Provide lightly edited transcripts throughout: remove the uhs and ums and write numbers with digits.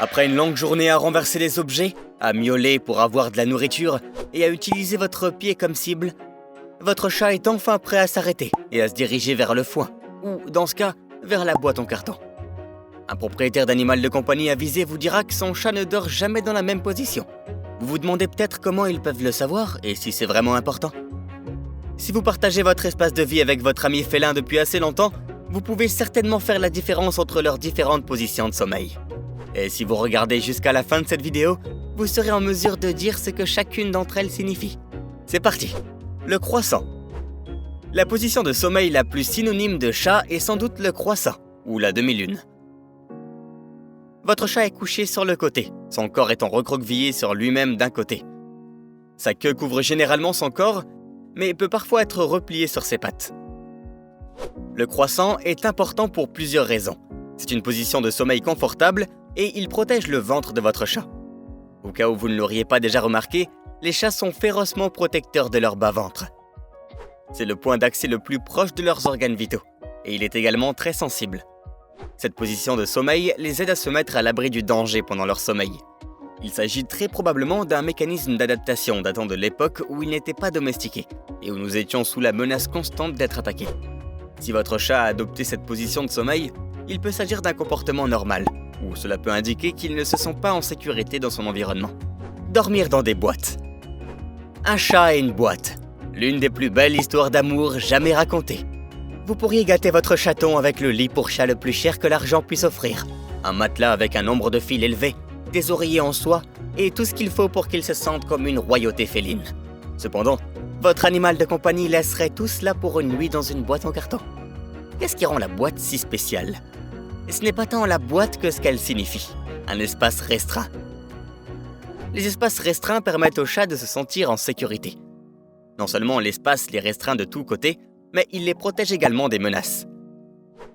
Après une longue journée à renverser des objets, à miauler pour avoir de la nourriture et à utiliser votre pied comme cible, votre chat est enfin prêt à s'arrêter et à se diriger vers le foin, ou dans ce cas, vers la boîte en carton. Un propriétaire d'animal de compagnie avisé vous dira que son chat ne dort jamais dans la même position. Vous vous demandez peut-être comment ils peuvent le savoir et si c'est vraiment important. Si vous partagez votre espace de vie avec votre ami félin depuis assez longtemps, vous pouvez certainement faire la différence entre leurs différentes positions de sommeil. Et si vous regardez jusqu'à la fin de cette vidéo, vous serez en mesure de dire ce que chacune d'entre elles signifie. C'est parti! Le croissant. La position de sommeil la plus synonyme de chat est sans doute le croissant, ou la demi-lune. Votre chat est couché sur le côté, son corps étant recroquevillé sur lui-même d'un côté. Sa queue couvre généralement son corps, mais peut parfois être repliée sur ses pattes. Le croissant est important pour plusieurs raisons. C'est une position de sommeil confortable et il protège le ventre de votre chat. Au cas où vous ne l'auriez pas déjà remarqué, les chats sont férocement protecteurs de leur bas-ventre. C'est le point d'accès le plus proche de leurs organes vitaux, et il est également très sensible. Cette position de sommeil les aide à se mettre à l'abri du danger pendant leur sommeil. Il s'agit très probablement d'un mécanisme d'adaptation datant de l'époque où ils n'étaient pas domestiqués, et où nous étions sous la menace constante d'être attaqués. Si votre chat a adopté cette position de sommeil, il peut s'agir d'un comportement normal, ou cela peut indiquer qu'il ne se sent pas en sécurité dans son environnement. Dormir dans des boîtes. Un chat et une boîte. L'une des plus belles histoires d'amour jamais racontées. Vous pourriez gâter votre chaton avec le lit pour chat le plus cher que l'argent puisse offrir. Un matelas avec un nombre de fils élevé, des oreillers en soie et tout ce qu'il faut pour qu'il se sente comme une royauté féline. Cependant, votre animal de compagnie laisserait tout cela pour une nuit dans une boîte en carton. Qu'est-ce qui rend la boîte si spéciale? Ce n'est pas tant la boîte que ce qu'elle signifie. Un espace restreint. Les espaces restreints permettent aux chats de se sentir en sécurité. Non seulement l'espace les restreint de tous côtés, mais il les protège également des menaces.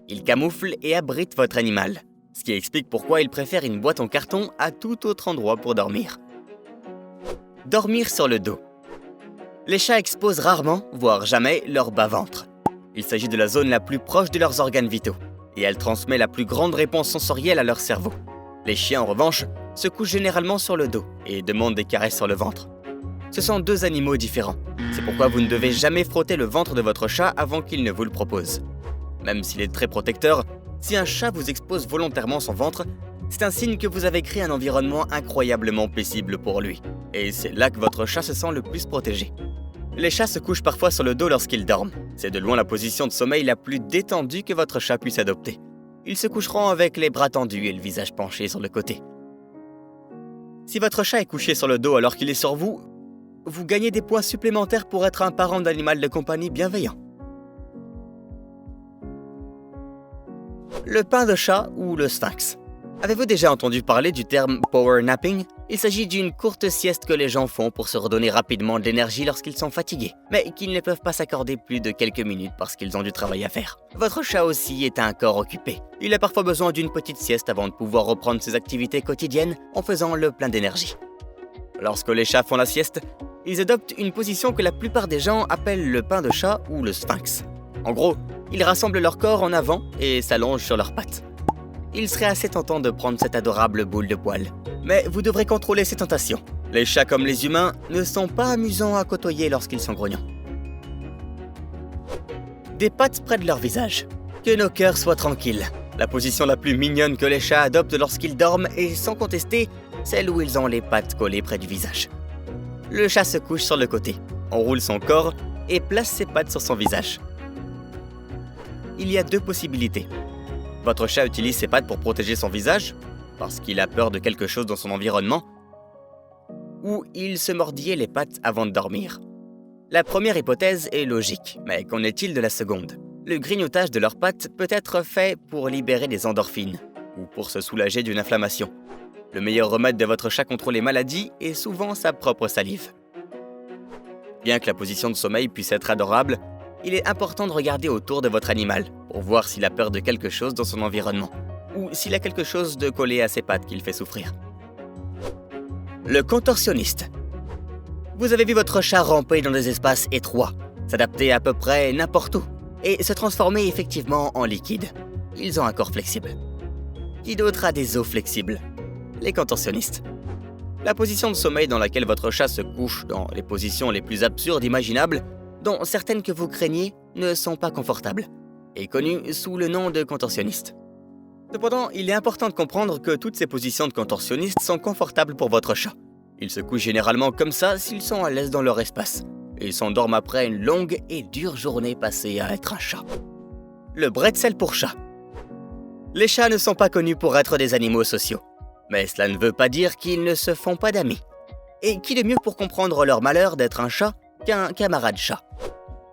Il camoufle et abrite votre animal, ce qui explique pourquoi il préfère une boîte en carton à tout autre endroit pour dormir. Dormir sur le dos. Les chats exposent rarement, voire jamais, leur bas-ventre. Il s'agit de la zone la plus proche de leurs organes vitaux, et elle transmet la plus grande réponse sensorielle à leur cerveau. Les chiens, en revanche, se couchent généralement sur le dos et demandent des caresses sur le ventre. Ce sont deux animaux différents. C'est pourquoi vous ne devez jamais frotter le ventre de votre chat avant qu'il ne vous le propose. Même s'il est très protecteur, si un chat vous expose volontairement son ventre, c'est un signe que vous avez créé un environnement incroyablement paisible pour lui. Et c'est là que votre chat se sent le plus protégé. Les chats se couchent parfois sur le dos lorsqu'ils dorment. C'est de loin la position de sommeil la plus détendue que votre chat puisse adopter. Ils se coucheront avec les bras tendus et le visage penché sur le côté. Si votre chat est couché sur le dos alors qu'il est sur vous, vous gagnez des points supplémentaires pour être un parent d'animal de compagnie bienveillant. Le pain de chat ou le sphinx. Avez-vous déjà entendu parler du terme power napping? Il s'agit d'une courte sieste que les gens font pour se redonner rapidement de l'énergie lorsqu'ils sont fatigués, mais qu'ils ne peuvent pas s'accorder plus de quelques minutes parce qu'ils ont du travail à faire. Votre chat aussi est un corps occupé. Il a parfois besoin d'une petite sieste avant de pouvoir reprendre ses activités quotidiennes en faisant le plein d'énergie. Lorsque les chats font la sieste, ils adoptent une position que la plupart des gens appellent le pain de chat ou le sphinx. En gros, ils rassemblent leur corps en avant et s'allongent sur leurs pattes. Il serait assez tentant de prendre cette adorable boule de poils. Mais vous devrez contrôler ces tentations. Les chats comme les humains ne sont pas amusants à côtoyer lorsqu'ils sont grognons. Des pattes près de leur visage. Que nos cœurs soient tranquilles. La position la plus mignonne que les chats adoptent lorsqu'ils dorment est sans contester celle où ils ont les pattes collées près du visage. Le chat se couche sur le côté, enroule son corps et place ses pattes sur son visage. Il y a deux possibilités. Votre chat utilise ses pattes pour protéger son visage, parce qu'il a peur de quelque chose dans son environnement, ou il se mordillait les pattes avant de dormir. La première hypothèse est logique, mais qu'en est-il de la seconde? Le grignotage de leurs pattes peut être fait pour libérer des endorphines, ou pour se soulager d'une inflammation. Le meilleur remède de votre chat contre les maladies est souvent sa propre salive. Bien que la position de sommeil puisse être adorable, il est important de regarder autour de votre animal pour voir s'il a peur de quelque chose dans son environnement ou s'il a quelque chose de collé à ses pattes qui le fait souffrir. Le contorsionniste. Vous avez vu votre chat ramper dans des espaces étroits, s'adapter à peu près n'importe où et se transformer effectivement en liquide. Ils ont un corps flexible. Qui d'autre a des os flexibles? les contorsionnistes. La position de sommeil dans laquelle votre chat se couche dans les positions les plus absurdes imaginables, dont certaines que vous craignez, ne sont pas confortables, et connues sous le nom de contorsionnistes. Cependant, il est important de comprendre que toutes ces positions de contorsionnistes sont confortables pour votre chat. Ils se couchent généralement comme ça s'ils sont à l'aise dans leur espace. Et ils s'endorment après une longue et dure journée passée à être un chat. Le bretzel pour chat. Les chats ne sont pas connus pour être des animaux sociaux. Mais cela ne veut pas dire qu'ils ne se font pas d'amis. Et qui de mieux pour comprendre leur malheur d'être un chat qu'un camarade chat?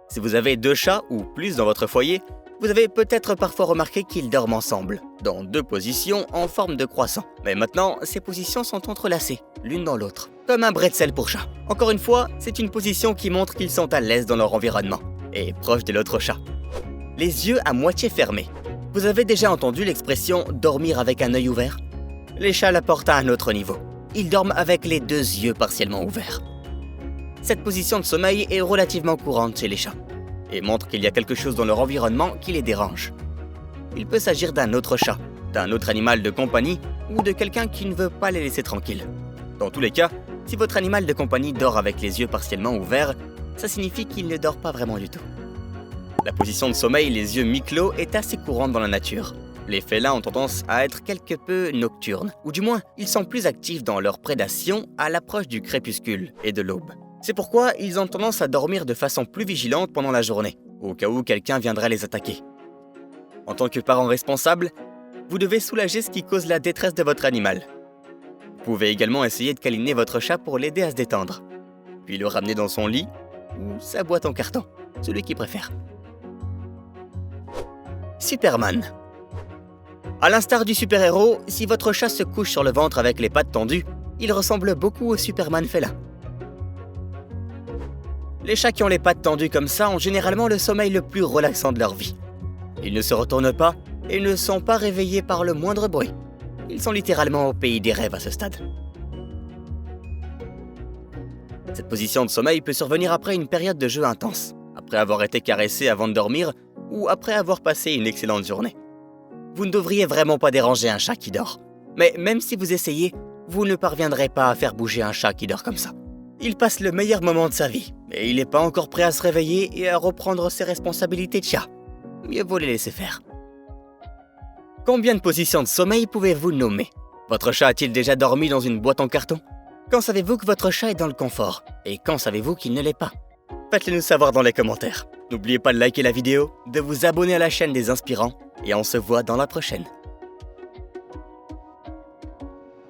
Si vous avez 2 chats ou plus dans votre foyer, vous avez peut-être parfois remarqué qu'ils dorment ensemble, dans 2 positions en forme de croissant. Mais maintenant, ces positions sont entrelacées, l'une dans l'autre, comme un bretzel pour chat. Encore une fois, c'est une position qui montre qu'ils sont à l'aise dans leur environnement, et proches de l'autre chat. Les yeux à moitié fermés. Vous avez déjà entendu l'expression « dormir avec un œil ouvert » ? Les chats la portent à un autre niveau. Ils dorment avec les 2 yeux partiellement ouverts. Cette position de sommeil est relativement courante chez les chats, et montre qu'il y a quelque chose dans leur environnement qui les dérange. Il peut s'agir d'un autre chat, d'un autre animal de compagnie ou de quelqu'un qui ne veut pas les laisser tranquilles. Dans tous les cas, si votre animal de compagnie dort avec les yeux partiellement ouverts, ça signifie qu'il ne dort pas vraiment du tout. La position de sommeil les yeux mi-clos est assez courante dans la nature. Les félins ont tendance à être quelque peu nocturnes, ou du moins, ils sont plus actifs dans leur prédation à l'approche du crépuscule et de l'aube. C'est pourquoi ils ont tendance à dormir de façon plus vigilante pendant la journée, au cas où quelqu'un viendrait les attaquer. En tant que parent responsable, vous devez soulager ce qui cause la détresse de votre animal. Vous pouvez également essayer de câliner votre chat pour l'aider à se détendre, puis le ramener dans son lit ou sa boîte en carton, celui qu'il préfère. Superman. À l'instar du super-héros, si votre chat se couche sur le ventre avec les pattes tendues, il ressemble beaucoup au Superman félin. Les chats qui ont les pattes tendues comme ça ont généralement le sommeil le plus relaxant de leur vie. Ils ne se retournent pas et ne sont pas réveillés par le moindre bruit. Ils sont littéralement au pays des rêves à ce stade. Cette position de sommeil peut survenir après une période de jeu intense, après avoir été caressé avant de dormir ou après avoir passé une excellente journée. Vous ne devriez vraiment pas déranger un chat qui dort. Mais même si vous essayez, vous ne parviendrez pas à faire bouger un chat qui dort comme ça. Il passe le meilleur moment de sa vie, mais il n'est pas encore prêt à se réveiller et à reprendre ses responsabilités de chat. Mieux vaut les laisser faire. Combien de positions de sommeil pouvez-vous nommer? Votre chat a-t-il déjà dormi dans une boîte en carton? Quand savez-vous que votre chat est dans le confort? Et quand savez-vous qu'il ne l'est pas? Faites-le nous savoir dans les commentaires. N'oubliez pas de liker la vidéo, de vous abonner à la chaîne des Inspirants, et on se voit dans la prochaine.